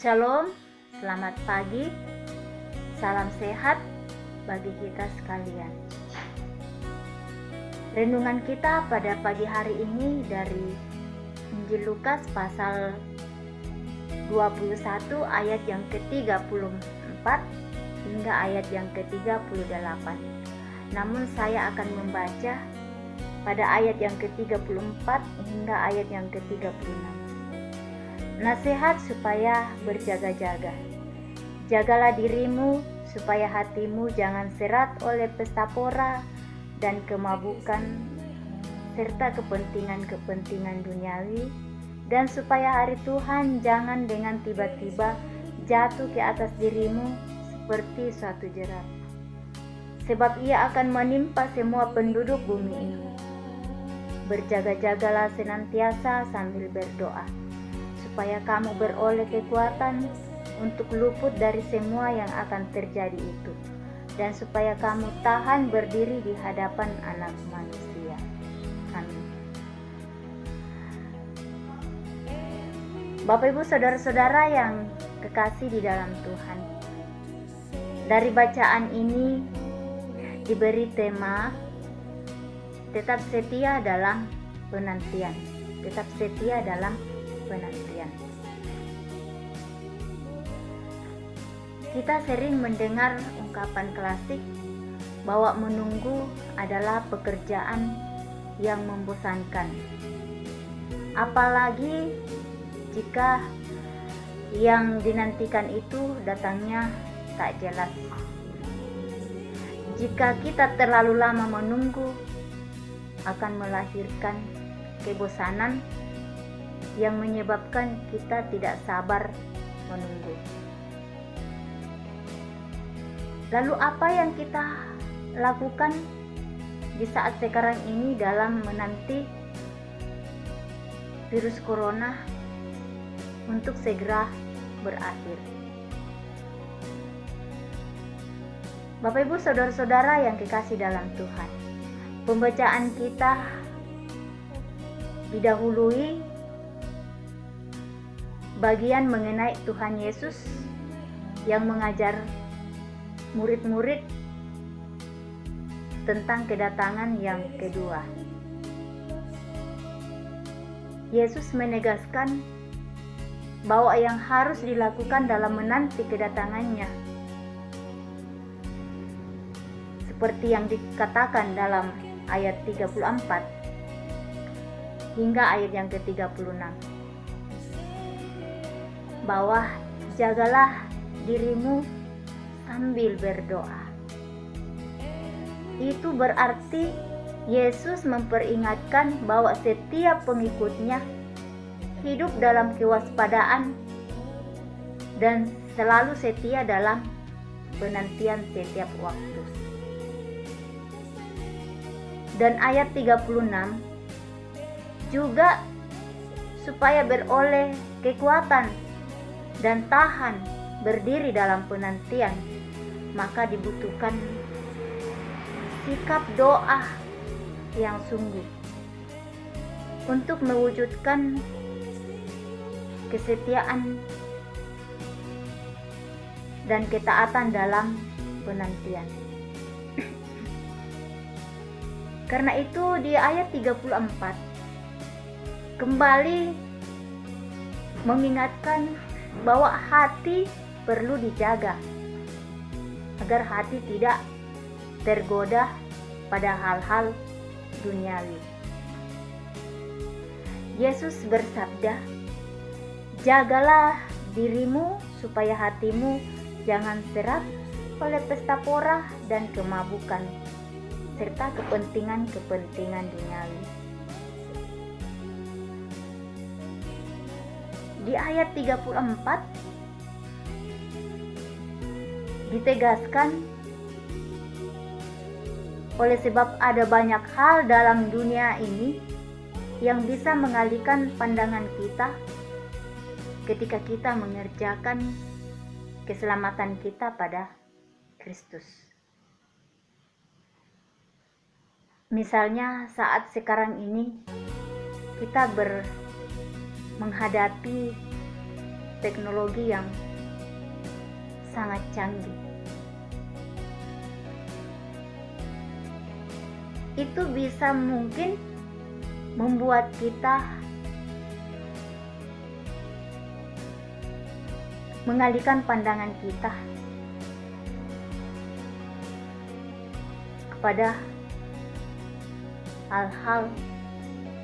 Shalom, selamat pagi, salam sehat bagi kita sekalian. Renungan kita pada pagi hari ini dari Injil Lukas pasal 21 ayat yang ke-34 hingga ayat yang ke-38. Namun saya akan membaca pada ayat yang ke-34 hingga ayat yang ke-36. Nasihat supaya berjaga-jaga. Jagalah dirimu supaya hatimu jangan serat oleh pesta pora dan kemabukan serta kepentingan-kepentingan duniawi, dan supaya hari Tuhan jangan dengan tiba-tiba jatuh ke atas dirimu seperti suatu jerat. Sebab ia akan menimpa semua penduduk bumi ini. Berjaga-jagalah senantiasa sambil berdoa, supaya kamu beroleh kekuatan untuk luput dari semua yang akan terjadi itu, dan supaya kamu tahan berdiri di hadapan Anak Manusia. Amin. Bapak Ibu saudara-saudara yang kekasih di dalam Tuhan, dari bacaan ini diberi tema tetap setia dalam penantian. Tetap setia dalam penantian. Kita sering mendengar ungkapan klasik bahwa menunggu adalah pekerjaan yang membosankan. Apalagi jika yang dinantikan itu datangnya tak jelas. Jika kita terlalu lama menunggu, akan melahirkan kebosanan yang menyebabkan kita tidak sabar menunggu. Lalu apa yang kita lakukan di saat sekarang ini dalam menanti virus corona untuk segera berakhir? Bapak Ibu saudara-saudara yang kekasih dalam Tuhan, pembacaan kita didahului bagian mengenai Tuhan Yesus yang mengajar murid-murid tentang kedatangan yang kedua. Yesus menegaskan bahwa yang harus dilakukan dalam menanti kedatangannya, seperti yang dikatakan dalam ayat 34 hingga ayat yang ke-36, bahwa jagalah dirimu sambil berdoa. Itu berarti Yesus memperingatkan bahwa setiap pengikutnya hidup dalam kewaspadaan dan selalu setia dalam penantian setiap waktu. Dan ayat 36 juga supaya beroleh kekuatan dan tahan berdiri dalam penantian, maka dibutuhkan sikap doa yang sungguh untuk mewujudkan kesetiaan dan ketaatan dalam penantian. Karena itu di ayat 34 kembali mengingatkan bahwa hati perlu dijaga agar hati tidak tergoda pada hal-hal duniawi. Yesus bersabda, "Jagalah dirimu supaya hatimu jangan serat oleh pesta pora dan kemabukan serta kepentingan-kepentingan duniawi." Di ayat 34 ditegaskan, oleh sebab ada banyak hal dalam dunia ini yang bisa mengalihkan pandangan kita ketika kita mengerjakan keselamatan kita pada Kristus. Misalnya saat sekarang ini kita menghadapi teknologi yang sangat canggih. Itu bisa mungkin membuat kita mengalihkan pandangan kita kepada hal-hal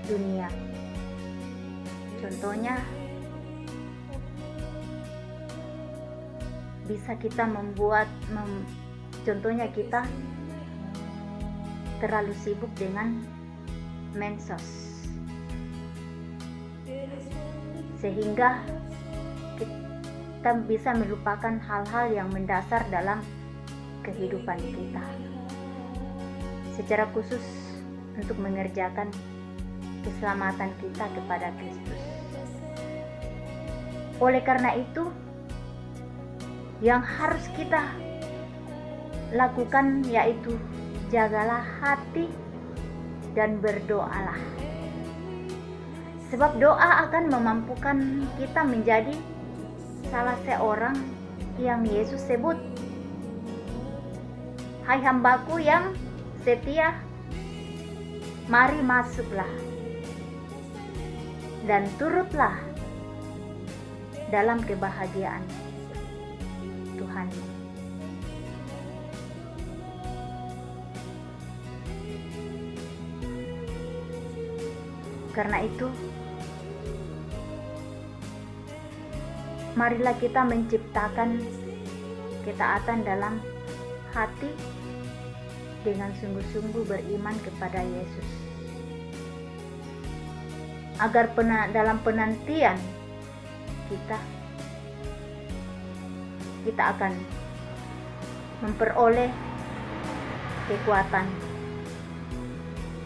dunia. Contohnya, bisa kita contohnya kita terlalu sibuk dengan medsos, sehingga kita bisa melupakan hal-hal yang mendasar dalam kehidupan kita, secara khusus untuk mengerjakan keselamatan kita kepada Kristus. Oleh karena itu, yang harus kita lakukan yaitu jagalah hati dan berdoalah. Sebab doa akan memampukan kita menjadi salah seorang yang Yesus sebut, "Hai hambaku yang setia, mari masuklah dan turutlah dalam kebahagiaan Tuhan." Karena itu, marilah kita menciptakan ketaatan dalam hati dengan sungguh-sungguh beriman kepada Yesus, agar dalam penantian kita akan memperoleh kekuatan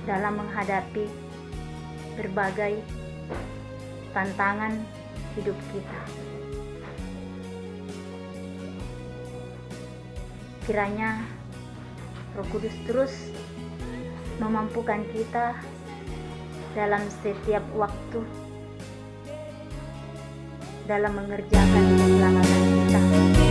dalam menghadapi berbagai tantangan hidup kita. Kiranya Roh Kudus terus memampukan kita dalam setiap waktu dalam mengerjakan keselamatan kita.